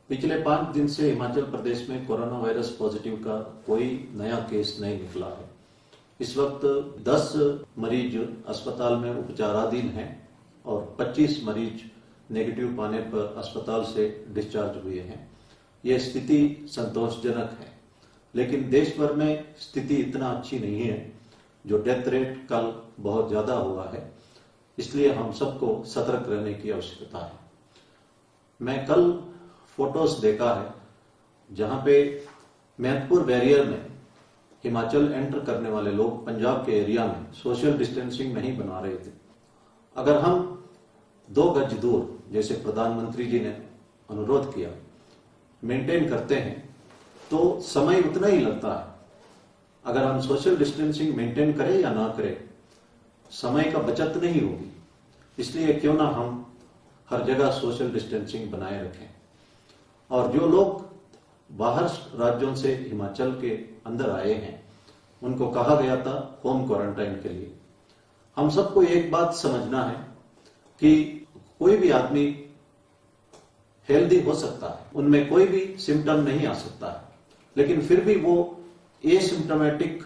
पिछले 5 दिन से हिमाचल प्रदेश में कोरोना वायरस पॉजिटिव का कोई नया केस नहीं निकला है। इस वक्त 10 मरीज अस्पताल में उपचाराधीन हैं और 25 मरीज नेगेटिव पाने पर अस्पताल से डिस्चार्ज हुए हैं। यह स्थिति संतोषजनक है, लेकिन देश भर में स्थिति इतना अच्छी नहीं है। जो डेथ रेट कल बहुत ज्यादा हुआ है, इसलिए हम सबको सतर्क रहने की आवश्यकता है। मैं कल फोटोज देखा है जहां पे मैहतपुर बैरियर में हिमाचल एंटर करने वाले लोग पंजाब के एरिया में सोशल डिस्टेंसिंग नहीं बना रहे थे। अगर हम 2 गज दूर, जैसे प्रधानमंत्री जी ने अनुरोध किया, मेंटेन करते हैं तो समय उतना ही लगता है। अगर हम सोशल डिस्टेंसिंग मेंटेन करें या ना करें, समय का बचत नहीं होगी। इसलिए क्यों ना हम हर जगह सोशल डिस्टेंसिंग बनाए रखें। और जो लोग बाहर राज्यों से हिमाचल के अंदर आए हैं, उनको कहा गया था होम क्वारंटाइन के लिए। हम सबको एक बात समझना है कि कोई भी आदमी हेल्दी हो सकता है, उनमें कोई भी सिम्टम नहीं आ सकता है, लेकिन फिर भी वो एसिम्टोमेटिक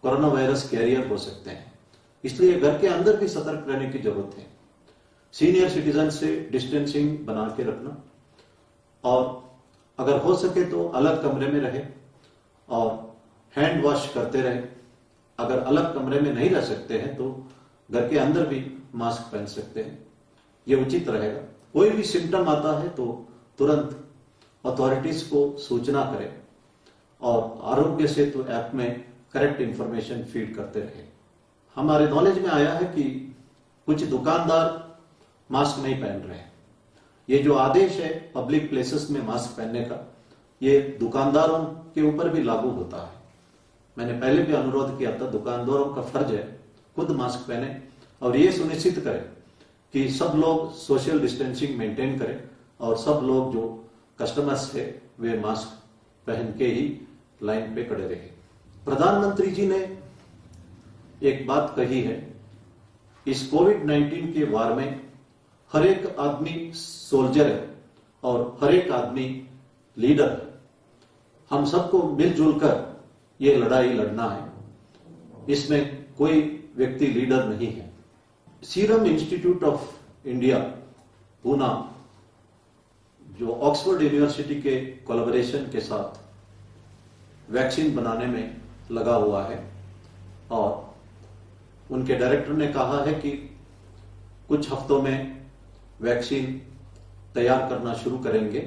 कोरोना वायरस कैरियर हो सकते हैं। इसलिए घर के अंदर भी सतर्क रहने की जरूरत है। सीनियर सिटीजन से डिस्टेंसिंग बना के रखना, और अगर हो सके तो अलग कमरे में रहे और हैंड वॉश करते रहे। अगर अलग कमरे में नहीं रह सकते हैं तो घर के अंदर भी मास्क पहन सकते हैं, ये उचित रहेगा। कोई भी सिम्टम आता है तो तुरंत अथॉरिटीज को सूचना करें और आरोग्य सेतु ऐप में करेक्ट इंफॉर्मेशन फीड करते रहे। हमारे नॉलेज में आया है कि कुछ दुकानदार मास्क नहीं पहन रहे हैं। ये जो आदेश है पब्लिक प्लेसेस में मास्क पहनने का, ये दुकानदारों के ऊपर भी लागू होता है। मैंने पहले भी अनुरोध किया था, दुकानदारों का फर्ज है खुद मास्क पहने और ये सुनिश्चित करें कि सब लोग सोशल डिस्टेंसिंग मेंटेन करें और सब लोग जो कस्टमर्स है वे मास्क पहन के ही लाइन पे खड़े रहे। प्रधानमंत्री जी ने एक बात कही है, इस कोविड-19 के वार में हर एक आदमी सोल्जर है और हर एक आदमी लीडर है। हम सबको मिलजुल कर ये लड़ाई लड़ना है। इसमें कोई व्यक्ति लीडर नहीं है। Serum institute of India Poona, जो ऑक्सफोर्ड यूनिवर्सिटी के कोलैबोरेशन के साथ वैक्सीन बनाने में लगा हुआ है, और उनके डायरेक्टर ने कहा है कि कुछ हफ्तों में वैक्सीन तैयार करना शुरू करेंगे।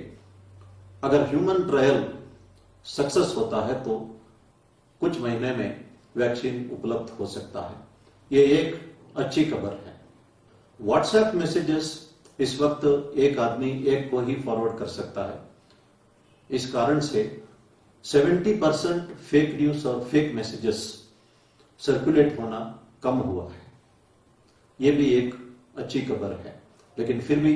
अगर ह्यूमन ट्रायल सक्सेस होता है तो कुछ महीने में वैक्सीन उपलब्ध हो सकता है। ये एक अच्छी खबर है। व्हाट्सएप मैसेजेस इस वक्त एक आदमी एक को ही फॉरवर्ड कर सकता है। इस कारण से 70% फेक न्यूज और फेक मैसेजेस सर्कुलेट होना कम हुआ है। ये भी एक अच्छी खबर है, लेकिन फिर भी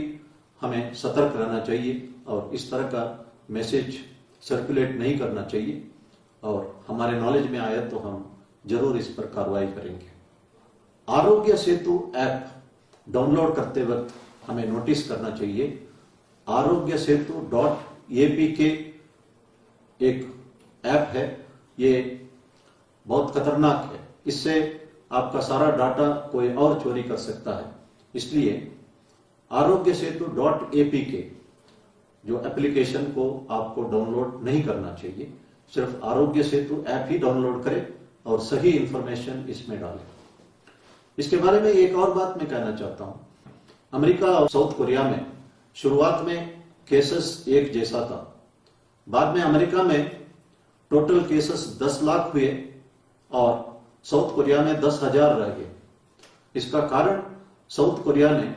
हमें सतर्क रहना चाहिए और इस तरह का मैसेज सर्कुलेट नहीं करना चाहिए। और हमारे नॉलेज में आया तो हम जरूर इस पर कार्रवाई करेंगे। आरोग्य सेतु ऐप डाउनलोड करते वक्त हमें नोटिस करना चाहिए, आरोग्य सेतु .apk एक ऐप है, ये बहुत खतरनाक है। इससे आपका सारा डाटा कोई और चोरी कर सकता है। इसलिए आरोग्य सेतु .apk जो एप्लीकेशन को आपको डाउनलोड नहीं करना चाहिए। सिर्फ आरोग्य सेतु ऐप ही डाउनलोड करें और सही इंफॉर्मेशन इसमें डालें। इसके बारे में एक और बात मैं कहना चाहता हूं। अमेरिका और साउथ कोरिया में शुरुआत में केसेस एक जैसा था, बाद में अमेरिका में टोटल केसेस 10 लाख हुए और साउथ कोरिया में 10,000 रह गए। इसका कारण साउथ कोरिया ने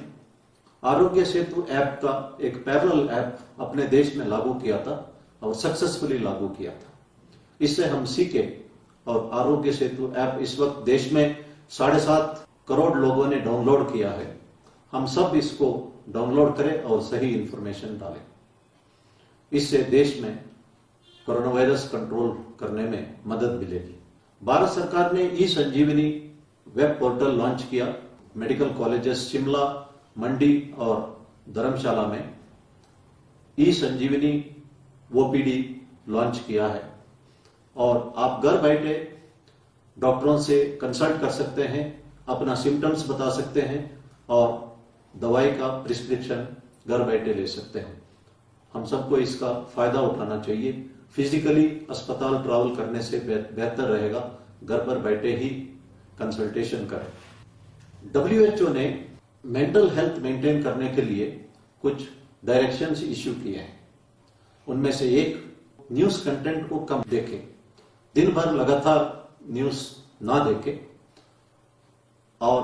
आरोग्य सेतु ऐप का एक पैरेलल ऐप अपने देश में लागू किया था और सक्सेसफुली लागू किया था। इससे हम सीखे और आरोग्य सेतु ऐप इस वक्त देश में 7.5 करोड़ लोगों ने डाउनलोड किया है। हम सब इसको डाउनलोड करें और सही इंफॉर्मेशन डालें। इससे देश में कोरोना वायरस कंट्रोल करने में मदद मिलेगी। भारत सरकार ने ई संजीवनी वेब पोर्टल लॉन्च किया। मेडिकल कॉलेजेस शिमला, मंडी और धर्मशाला में ई संजीवनी ओपीडी लॉन्च किया है और आप घर बैठे डॉक्टरों से कंसल्ट कर सकते हैं, अपना सिम्टम्स बता सकते हैं और दवाई का प्रिस्क्रिप्शन घर बैठे ले सकते हैं। हम सबको इसका फायदा उठाना चाहिए। फिजिकली अस्पताल ट्रैवल करने से बेहतर रहेगा घर पर बैठे ही कंसल्टेशन करें। WHO ने मेंटल हेल्थ मेंटेन करने के लिए कुछ डायरेक्शंस इश्यू किए हैं। उनमें से एक, न्यूज कंटेंट को कम देखें, दिन भर लगातार न्यूज ना देखें और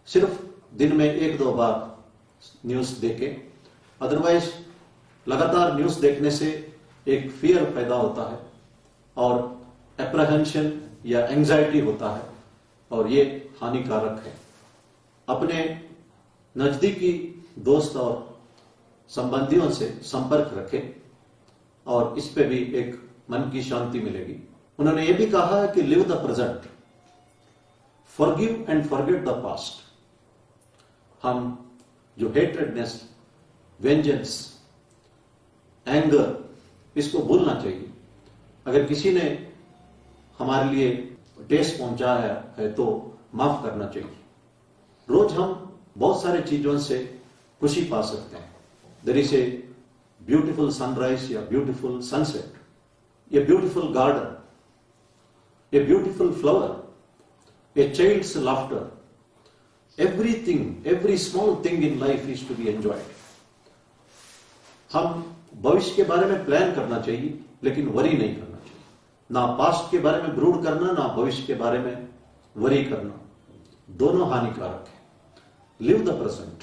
सिर्फ दिन में 1-2 बार न्यूज देखें। अदरवाइज लगातार न्यूज देखने से एक फियर पैदा होता है और एप्रहेंशन या एंजाइटी होता है और ये हानिकारक है। अपने नजदीकी दोस्त और संबंधियों से संपर्क रखें और इस पे भी एक मन की शांति मिलेगी। उन्होंने ये भी कहा है कि live the present, forgive and forget the past. हम जो हेट्रेडनेस, वेंजेंस, एंगर, इसको भूलना चाहिए। अगर किसी ने हमारे लिए ठेस पहुंचाया है तो माफ करना चाहिए। रोज हम बहुत सारे चीजों से खुशी पा सकते हैं। There is a beautiful sunrise या beautiful sunset, a beautiful garden, a beautiful flower, a child's laughter, everything, every small thing in life is to be enjoyed. हम भविष्य के बारे में प्लान करना चाहिए लेकिन वरी नहीं करना चाहिए। ना पास्ट के बारे में ब्रूड करना, ना भविष्य के बारे में वरी करना, दोनों हानिकारक है। Live the present.